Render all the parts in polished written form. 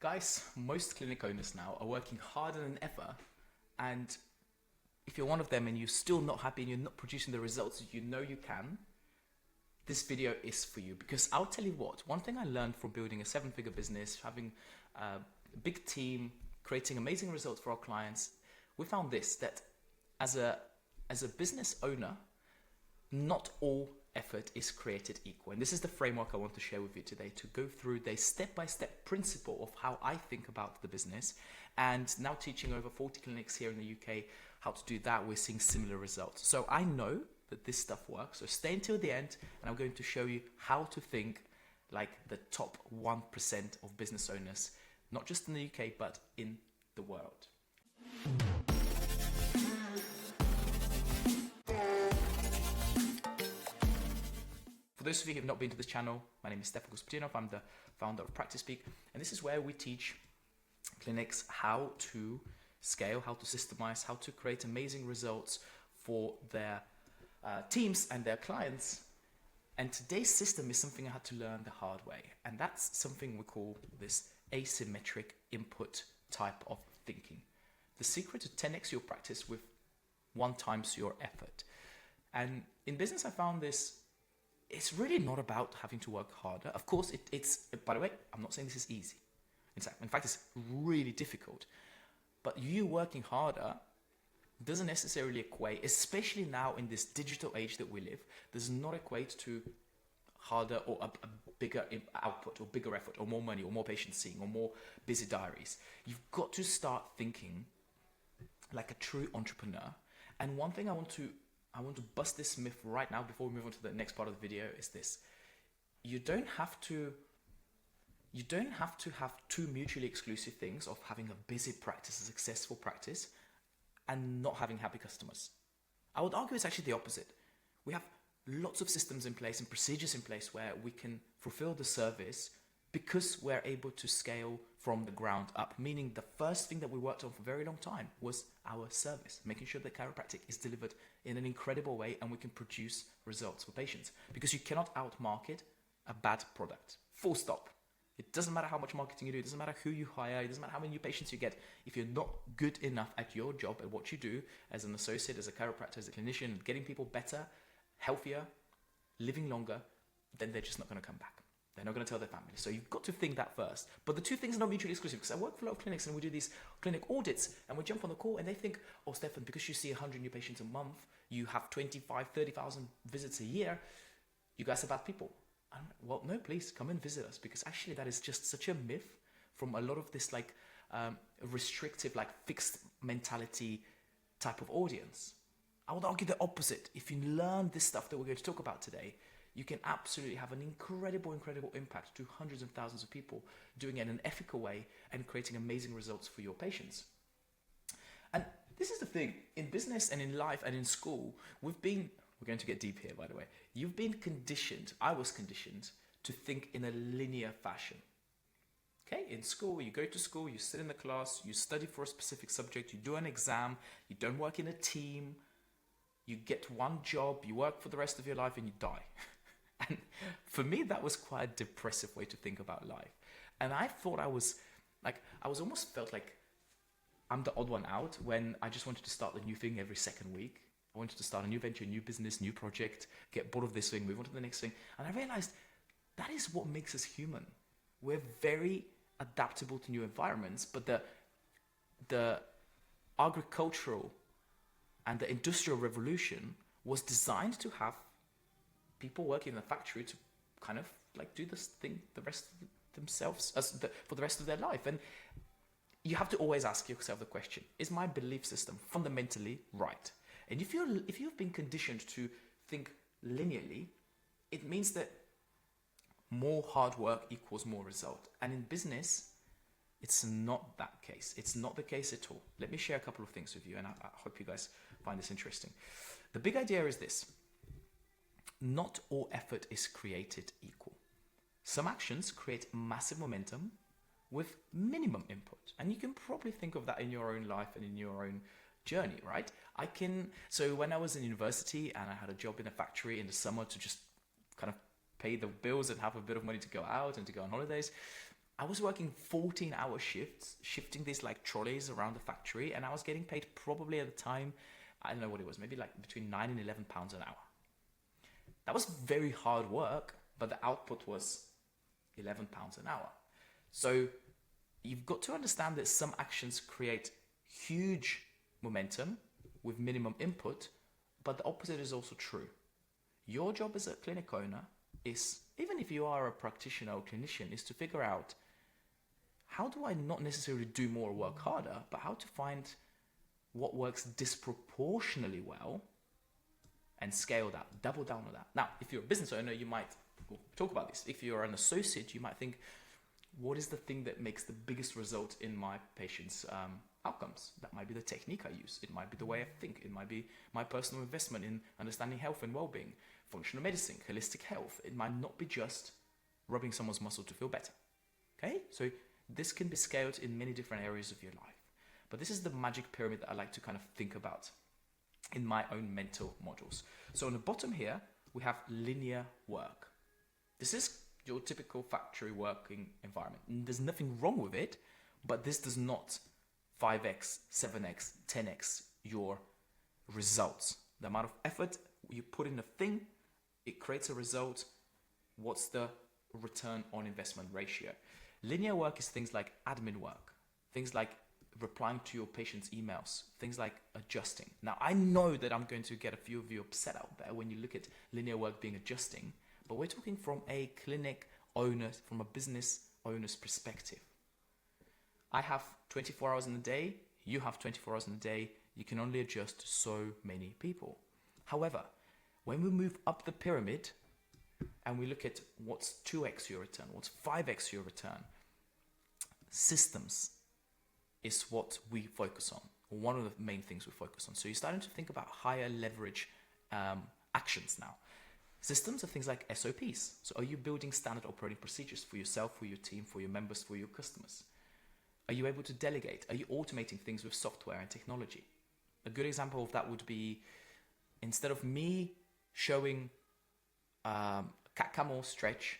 Guys, most clinic owners now are working harder than ever, and if you're one of them and you're still not happy and you're not producing the results you know you can, this video is for you. Because I'll tell you what, one thing I learned from building a seven-figure business, having a big team, creating amazing results for our clients, we found this, that as a business owner, not all effort is created equal. And this is the framework I want to share with you today, to go through the step-by-step principle of how I think about the business. And now teaching over 40 clinics here in the UK how to do that, we're seeing similar results. So I know that this stuff works. So stay until the end, and I'm going to show you how to think like the top 1% of business owners, not just in the UK, but in the world. For those of you who have not been to this channel, my name is Stefan Gospodinov. I'm the founder of Practice Peak, and this is where we teach clinics how to scale, how to systemize, how to create amazing results for their teams and their clients. And today's system is something I had to learn the hard way, and that's something we call this asymmetric input type of thinking. The secret to 10x your practice with 1 times your effort. And in business, I found this. It's really not about having to work harder. Of course, it's, by the way, I'm not saying this is easy. In fact, it's really difficult. But you working harder doesn't necessarily equate, especially now in this digital age that we live, does not equate to harder or a bigger output or bigger effort or more money or more patients seeing or more busy diaries. You've got to start thinking like a true entrepreneur. And one thing I want to bust this myth right now before we move on to the next part of the video is this. You don't have to have two mutually exclusive things of having a busy practice, a successful practice, and not having happy customers. I would argue it's actually the opposite. We have lots of systems in place and procedures in place where we can fulfill the service because we're able to scale from the ground up, meaning the first thing that we worked on for a very long time was our service, making sure that chiropractic is delivered in an incredible way and we can produce results for patients, because you cannot outmarket a bad product. Full stop. It doesn't matter how much marketing you do, it doesn't matter who you hire, it doesn't matter how many new patients you get. If you're not good enough at your job, at what you do as an associate, as a chiropractor, as a clinician, getting people better, healthier, living longer, then they're just not going to come back. They're not going to tell their family. So you've got to think that first. But the two things are not mutually exclusive, because I work for a lot of clinics and we do these clinic audits and we jump on the call and they think, oh, Stefan, because you see 100 new patients a month, you have 25, 30,000 visits a year, you guys are bad people. Well, no, please come and visit us, because actually that is just such a myth from a lot of this like restrictive, like fixed mentality type of audience. I would argue the opposite. If you learn this stuff that we're going to talk about today, you can absolutely have an incredible impact to hundreds of thousands of people, doing it in an ethical way and creating amazing results for your patients. And this is the thing, in business and in life and in school, we're going to get deep here, by the way. You've been conditioned, I was conditioned, to think in a linear fashion. Okay, in school, you go to school, you sit in the class, you study for a specific subject, you do an exam, you don't work in a team, you get one job, you work for the rest of your life and you die. And for me, that was quite a depressive way to think about life. And I thought I almost felt like I'm the odd one out when I just wanted to start a new thing every second week. I wanted to start a new venture, new business, new project, get bored of this thing, move on to the next thing. And I realized that is what makes us human. We're very adaptable to new environments, but the agricultural and the industrial revolution was designed to have people working in a factory to kind of like do this thing the rest of themselves for the rest of their life. And you have to always ask yourself the question, is my belief system fundamentally right? And if you've been conditioned to think linearly, it means that more hard work equals more result. And in business, it's not that case. It's not the case at all. Let me share a couple of things with you, and I hope you guys find this interesting. The big idea is this. Not all effort is created equal. Some actions create massive momentum with minimum input. And you can probably think of that in your own life and in your own journey, right? So when I was in university and I had a job in a factory in the summer to just kind of pay the bills and have a bit of money to go out and to go on holidays, I was working 14-hour shifts, shifting these like trolleys around the factory, and I was getting paid probably at the time, I don't know what it was, maybe like between £9 and £11 an hour. That was very hard work, but the output was £11 an hour. So you've got to understand that some actions create huge momentum with minimum input, but the opposite is also true. Your job as a clinic owner is, even if you are a practitioner or clinician, is to figure out, how do I not necessarily do more or work harder, but how to find what works disproportionately well and scale that, double down on that. Now, if you're a business owner, you might talk about this. If you're an associate, you might think, what is the thing that makes the biggest result in my patients' outcomes? That might be the technique I use. It might be the way I think. It might be my personal investment in understanding health and well-being, functional medicine, holistic health. It might not be just rubbing someone's muscle to feel better. Okay? So this can be scaled in many different areas of your life. But this is the magic pyramid that I like to kind of think about in my own mental models. So on the bottom here, we have linear work. This is your typical factory working environment. And there's nothing wrong with it, but this does not 5x, 7x, 10x your results. The amount of effort you put in a thing, it creates a result. What's the return on investment ratio? Linear work is things like admin work, things like replying to your patient's emails, things like adjusting. Now, I know that I'm going to get a few of you upset out there when you look at linear work being adjusting, but we're talking from a clinic owner, from a business owner's perspective. I have 24 hours in a day, you have 24 hours in a day, you can only adjust so many people. However, when we move up the pyramid and we look at what's 2x your return, what's 5x your return, systems is what we focus on, one of the main things we focus on. So you're starting to think about higher leverage actions now. Systems are things like SOPs. So are you building standard operating procedures for yourself, for your team, for your members, for your customers? Are you able to delegate? Are you automating things with software and technology? A good example of that would be, instead of me showing cat-camel stretch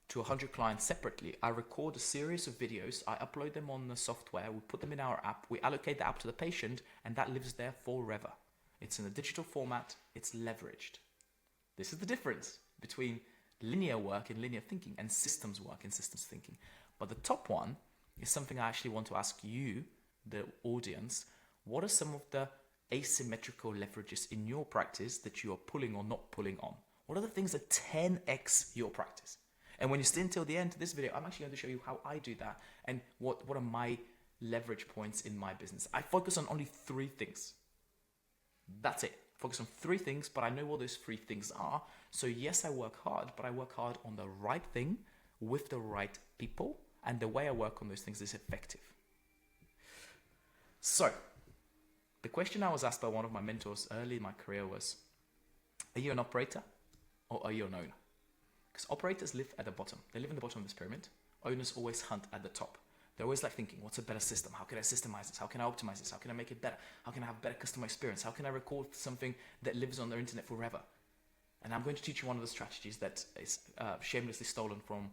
to 100 clients separately, I record a series of videos, I upload them on the software, we put them in our app, we allocate the app to the patient, and that lives there forever. It's in a digital format, it's leveraged. This is the difference between linear work and linear thinking and systems work and systems thinking. But the top one is something I actually want to ask you, the audience. What are some of the asymmetrical leverages in your practice that you are pulling or not pulling on? What are the things that 10x your practice? And when you stay until the end of this video, I'm actually going to show you how I do that and what are my leverage points in my business. I focus on only 3 things. That's it. Focus on 3 things, but I know what those 3 things are. So yes, I work hard, but I work hard on the right thing with the right people, and the way I work on those things is effective. So the question I was asked by one of my mentors early in my career was, are you an operator or are you an owner? Because operators live at the bottom. They live in the bottom of this pyramid. Owners always hunt at the top. They're always like thinking, what's a better system? How can I systemize this? How can I optimize this? How can I make it better? How can I have better customer experience? How can I record something that lives on their internet forever? And I'm going to teach you one of the strategies that is shamelessly stolen from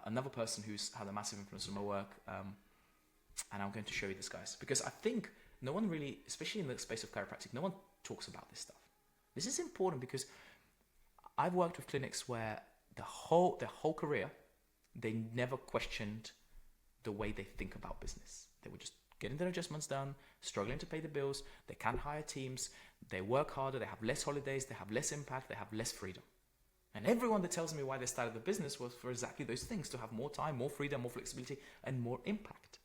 another person who's had a massive influence on my work. And I'm going to show you this, guys, because I think no one really, especially in the space of chiropractic, no one talks about this stuff. This is important because I've worked with clinics where their whole career, they never questioned the way they think about business. They were just getting their adjustments done, struggling to pay the bills, they can't hire teams, they work harder, they have less holidays, they have less impact, they have less freedom. And everyone that tells me why they started the business was for exactly those things, to have more time, more freedom, more flexibility, and more impact.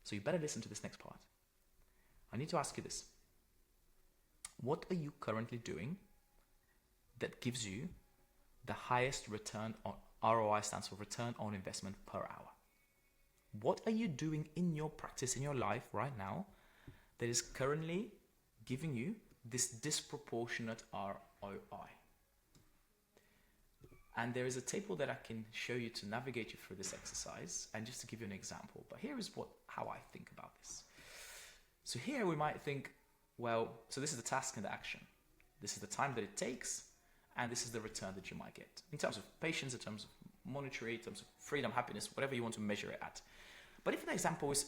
So you better listen to this next part. I need to ask you this. What are you currently doing that gives you the highest return on ROI, stands for return on investment per hour? What are you doing in your practice, in your life right now, that is currently giving you this disproportionate ROI? And there is a table that I can show you to navigate you through this exercise, and just to give you an example. But here is how I think about this. So here we might think, well, so this is the task and the action. This is the time that it takes, and this is the return that you might get in terms of patience, in terms of monetary, in terms of freedom, happiness, whatever you want to measure it at. But if an example is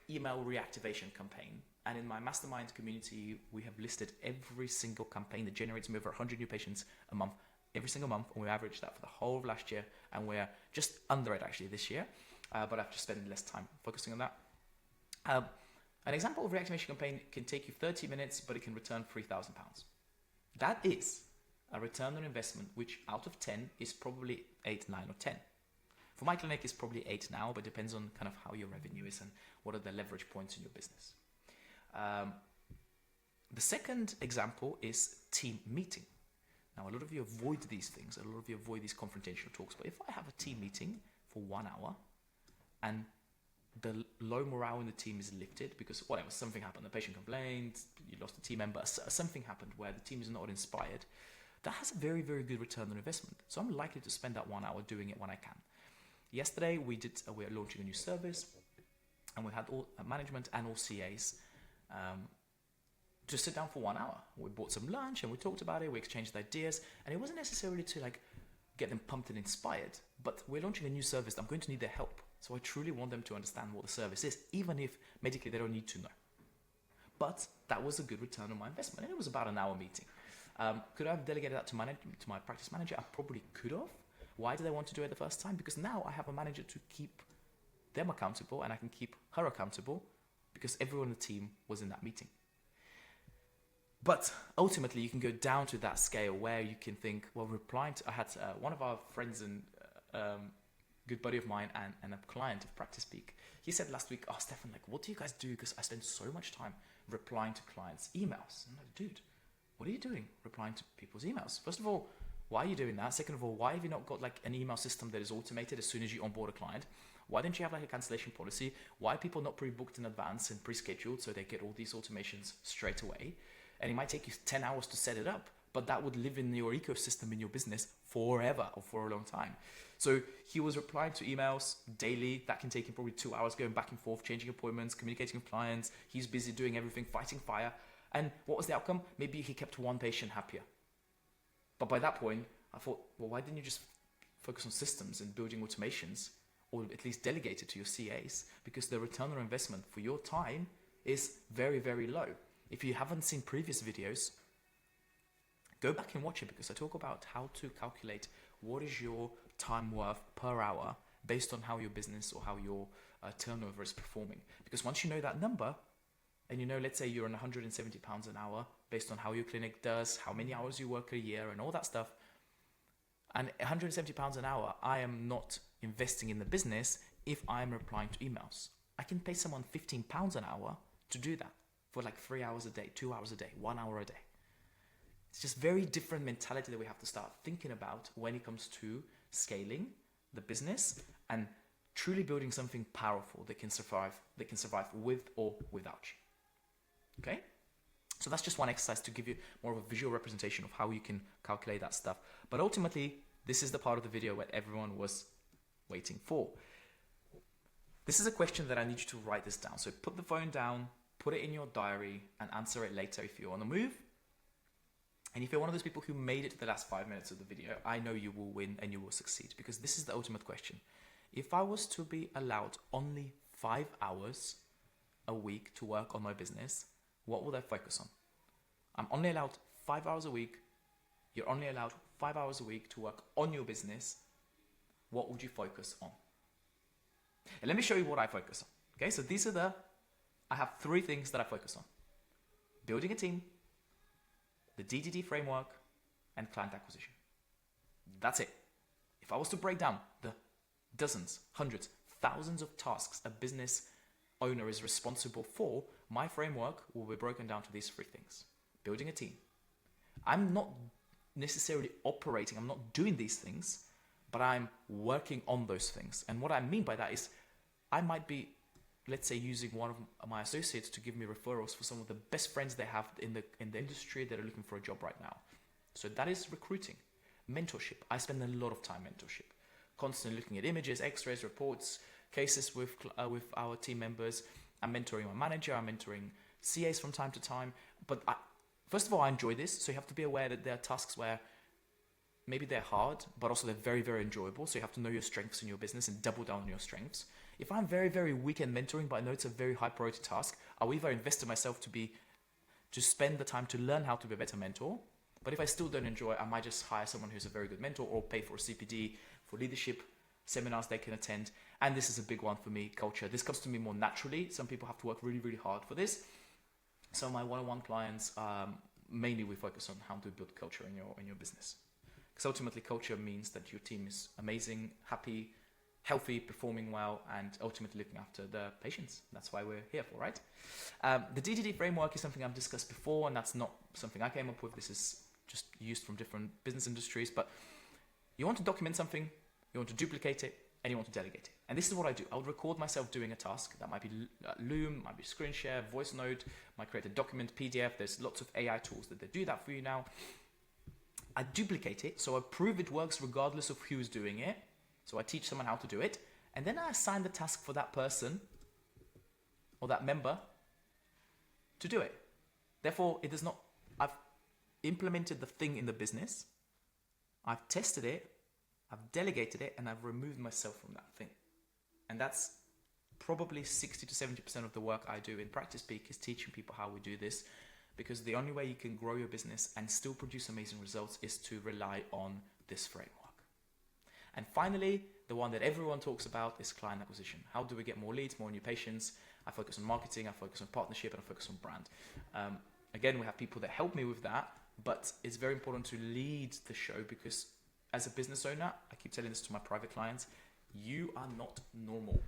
email reactivation campaign, and in my mastermind community, we have listed every single campaign that generates me over 100 new patients a month, every single month, and we averaged that for the whole of last year, and we're just under it actually this year, but I've just spent less time focusing on that. An example of reactivation campaign can take you 30 minutes, but it can return £3,000. That is a return on investment, which out of 10 is probably 8, 9, or 10. For my clinic, it's probably 8 now, but depends on kind of how your revenue is and what are the leverage points in your business. The second example is team meeting. Now, a lot of you avoid these things. A lot of you avoid these confrontational talks. But if I have a team meeting for 1 hour and the low morale in the team is lifted because whatever, something happened, the patient complained, you lost a team member, something happened where the team is not inspired, that has a very, very good return on investment. So I'm likely to spend that 1 hour doing it when I can. Yesterday, we are launching a new service, and we had all management and all CAs to sit down for 1 hour. We bought some lunch and we talked about it, we exchanged ideas, and it wasn't necessarily to like get them pumped and inspired, but we're launching a new service. I'm going to need their help. So I truly want them to understand what the service is, even if medically they don't need to know. But that was a good return on my investment, and it was about an hour meeting. Could I have delegated that to my practice manager? I probably could have. Why did I want to do it the first time? Because now I have a manager to keep them accountable, and I can keep her accountable because everyone in the team was in that meeting. But ultimately, you can go down to that scale where you can think, well, I had one of our friends and good buddy of mine and a client of Practice Peak. He said last week, oh, Stefan, like, what do you guys do? Because I spend so much time replying to clients' emails. I'm like, dude, what are you doing replying to people's emails? First of all, why are you doing that? Second of all, why have you not got like an email system that is automated as soon as you onboard a client? Why don't you have like a cancellation policy? Why are people not pre-booked in advance and pre-scheduled so they get all these automations straight away? And it might take you 10 hours to set it up, but that would live in your ecosystem in your business forever or for a long time. So he was replying to emails daily. That can take him probably 2 hours going back and forth, changing appointments, communicating with clients. He's busy doing everything, fighting fire. And what was the outcome? Maybe he kept one patient happier. But by that point, I thought, well, why didn't you just focus on systems and building automations, or at least delegate it to your CAs? Because the return on investment for your time is very, very low. If you haven't seen previous videos, go back and watch it, because I talk about how to calculate what is your time worth per hour based on how your business or how your turnover is performing. Because once you know that number, and you know, let's say you're on £170 an hour based on how your clinic does, how many hours you work a year and all that stuff, and £170 an hour, I am not investing in the business if I'm replying to emails. I can pay someone £15 an hour to do that for like 3 hours a day, 2 hours a day, 1 hour a day. It's just very different mentality that we have to start thinking about when it comes to scaling the business and truly building something powerful that can survive with or without you. Okay? So that's just one exercise to give you more of a visual representation of how you can calculate that stuff. But ultimately, this is the part of the video where everyone was waiting for. This is a question that I need you to write this down. So put the phone down, put it in your diary, and answer it later if you're on the move. And if you're one of those people who made it to the last 5 minutes of the video, I know you will win and you will succeed, because this is the ultimate question. If I was to be allowed only 5 hours a week to work on my business, what would I focus on? I'm only allowed 5 hours a week. You're only allowed 5 hours a week to work on your business. What would you focus on? And let me show you what I focus on. Okay, so I have 3 things that I focus on. Building a team, the DDD framework, and client acquisition. That's it. If I was to break down the dozens, hundreds, thousands of tasks a business owner is responsible for, my framework will be broken down to these 3 things. Building a team. I'm not necessarily operating, I'm not doing these things, but I'm working on those things. And what I mean by that is I might be, let's say, using one of my associates to give me referrals for some of the best friends they have in the industry that are looking for a job right now. So that is recruiting. Mentorship. I spend a lot of time mentorship. Constantly looking at images, x-rays, reports, cases with our team members. I'm mentoring my manager. I'm mentoring CAs from time to time. But first of all, I enjoy this. So you have to be aware that there are tasks where maybe they're hard, but also they're very, very enjoyable. So you have to know your strengths in your business and double down on your strengths. If I'm very, very weak in mentoring, but I know it's a very high priority task, I'll either invest in myself to spend the time to learn how to be a better mentor. But if I still don't enjoy it, I might just hire someone who's a very good mentor or pay for a CPD for leadership seminars they can attend. And this is a big one for me, culture. This comes to me more naturally. Some people have to work really, really hard for this. So my one-on-one clients, mainly we focus on how to build culture in your business. Because ultimately culture means that your team is amazing, happy, healthy, performing well, and ultimately looking after the patients. That's why we're here for, right? The DDD framework is something I've discussed before, and that's not something I came up with. This is just used from different business industries. But you want to document something, you want to duplicate it, and you want to delegate it. And this is what I do. I would record myself doing a task. That might be Loom, might be screen share, voice note, might create a document, PDF. There's lots of AI tools that they do that for you now. I duplicate it, so I prove it works regardless of who's doing it. So I teach someone how to do it, and then I assign the task for that person or that member to do it. Therefore, it does not, I've implemented the thing in the business, I've tested it, I've delegated it, and I've removed myself from that thing. And that's probably 60 to 70% of the work I do in Practice Peak is teaching people how we do this, because the only way you can grow your business and still produce amazing results is to rely on this framework. And finally, the one that everyone talks about is client acquisition. How do we get more leads, more new patients? I focus on marketing, I focus on partnership, and I focus on brand. Again, we have people that help me with that, but it's very important to lead the show, because as a business owner, I keep telling this to my private clients, you are not normal.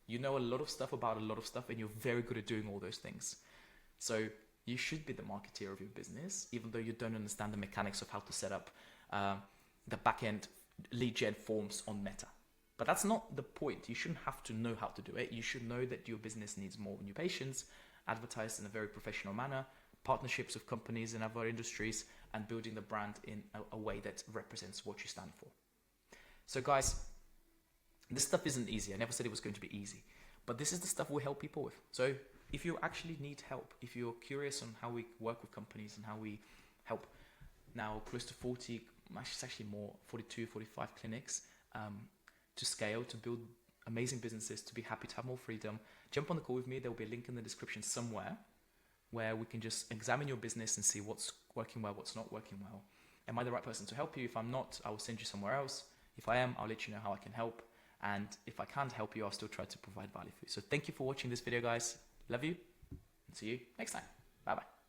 You know a lot of stuff about a lot of stuff, and you're very good at doing all those things. So you should be the marketeer of your business, even though you don't understand the mechanics of how to set up the back-end lead gen forms on Meta. But that's not the point. You shouldn't have to know how to do it. You should know that your business needs more new patients, advertised in a very professional manner, partnerships with companies in other industries, and building the brand in a way that represents what you stand for. So guys, this stuff isn't easy. I never said it was going to be easy, but this is the stuff we help people with. So if you actually need help, if you're curious on how we work with companies and how we help now close to 40, it's actually more, 42, 45 clinics to scale, to build amazing businesses, to be happy, to have more freedom, jump on the call with me. There will be a link in the description somewhere where we can just examine your business and see what's working well, what's not working well. Am I the right person to help you? If I'm not, I will send you somewhere else. If I am, I'll let you know how I can help. And if I can't help you, I'll still try to provide value for you. So thank you for watching this video, guys. Love you, and see you next time. Bye-bye.